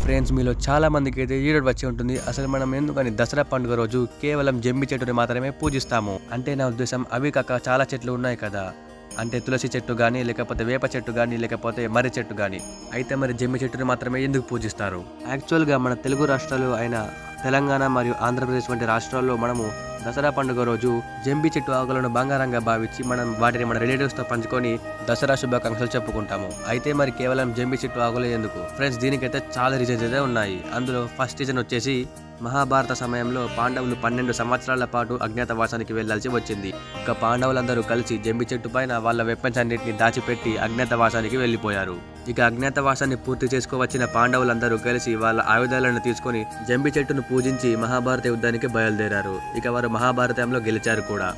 Friends, మీలో చాలా మందికి అయితే ఈ రోజు వచ్చి ఉంటుంది. అసలు మనం ఎందుకని దసరా పండుగ రోజు కేవలం జమ్మి చెట్టుని మాత్రమే పూజిస్తాము అంటే నా ఉద్దేశం అవి కాక చాలా చెట్లు ఉన్నాయి కదా. అంటే తులసి చెట్టు కానీ, లేకపోతే వేప చెట్టు కానీ, లేకపోతే మర్రి చెట్టు కానీ. అయితే మరి జమ్మి చెట్టుని మాత్రమే ఎందుకు పూజిస్తారు? యాక్చువల్గా మన తెలుగు రాష్ట్రాలు అయిన తెలంగాణ మరియు ఆంధ్రప్రదేశ్ వంటి రాష్ట్రాల్లో మనము దసరా పండుగ రోజు జంబి చెట్టు ఆకులను బంగారంగా భావించి మనం వాటిని మన రిలేటివ్స్తో పంచుకొని దసరా శుభాకాంక్షలు చెప్పుకుంటాము. అయితే మరి కేవలం జంబి చెట్టు ఆకులే ఎందుకు? ఫ్రెండ్స్, దీనికైతే చాలా రీజన్స్ అయితే ఉన్నాయి. అందులో ఫస్ట్ రీజన్ వచ్చేసి మహాభారత సమయంలో పాండవులు 12 సంవత్సరాల పాటు అజ్ఞాతవాసానికి వెళ్లాల్సి వచ్చింది. ఇక పాండవులందరూ కలిసి జంబి చెట్టు పైన వాళ్ళ వెపన్స్ అన్నింటినీ దాచిపెట్టి అజ్ఞాతవాసానికి వెళ్లిపోయారు. ఇక అజ్ఞాతవాసాన్ని పూర్తి చేసుకోవచ్చిన పాండవులందరూ కలిసి వాళ్ళ ఆయుధాలను తీసుకొని జంబి చెట్టును పూజించి మహాభారత యుద్ధానికి బయలుదేరారు. ఇక వారు మహాభారతంలో గెలిచారు కూడా.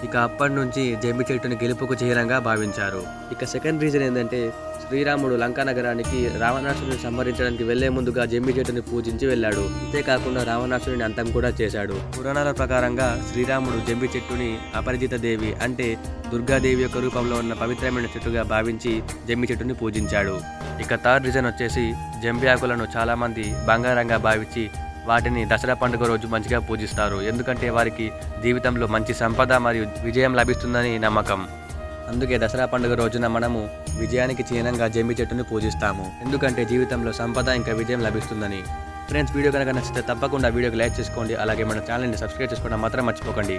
ఇక అప్పటి నుంచి జంబి చెట్టుని గెలుపుకు చిహ్నంగా భావించారు. ఇక సెకండ్ రీజన్ ఏంటంటే శ్రీరాముడు లంకా నగరానికి రావణాసురుని సంహరించడానికి వెళ్లే ముందుగా జంబి చెట్టుని పూజించి వెళ్ళాడు. అంతేకాకుండా రావణాసురుని అంతం కూడా చేశాడు. పురాణాల ప్రకారంగా శ్రీరాముడు జంబి చెట్టుని అపరిజిత దేవి అంటే దుర్గాదేవి యొక్క రూపంలో ఉన్న పవిత్రమైన చెట్టుగా భావించి జంబి చెట్టుని పూజించాడు. ఇక థర్డ్ రీజన్ వచ్చేసి జంబి ఆకులను చాలా మంది బంగారంగా భావించి వాటిని దసరా పండుగ రోజు మంచిగా పూజిస్తారు. ఎందుకంటే వారికి జీవితంలో మంచి సంపద మరియు విజయం లభిస్తుందని నమ్మకం. అందుకే దసరా పండుగ రోజున మనము విజయానికి చిహ్నంగా జంబి చెట్టుని పూజిస్తాము. ఎందుకంటే జీవితంలో సంపద ఇంకా విజయం లభిస్తుందని. ఫ్రెండ్స్, వీడియో కనుక నచ్చితే తప్పకుండా వీడియోకి లైక్ చేసుకోండి. అలాగే మన ఛానల్ని సబ్స్క్రైబ్ చేసుకోవడం మాత్రం మర్చిపోకండి.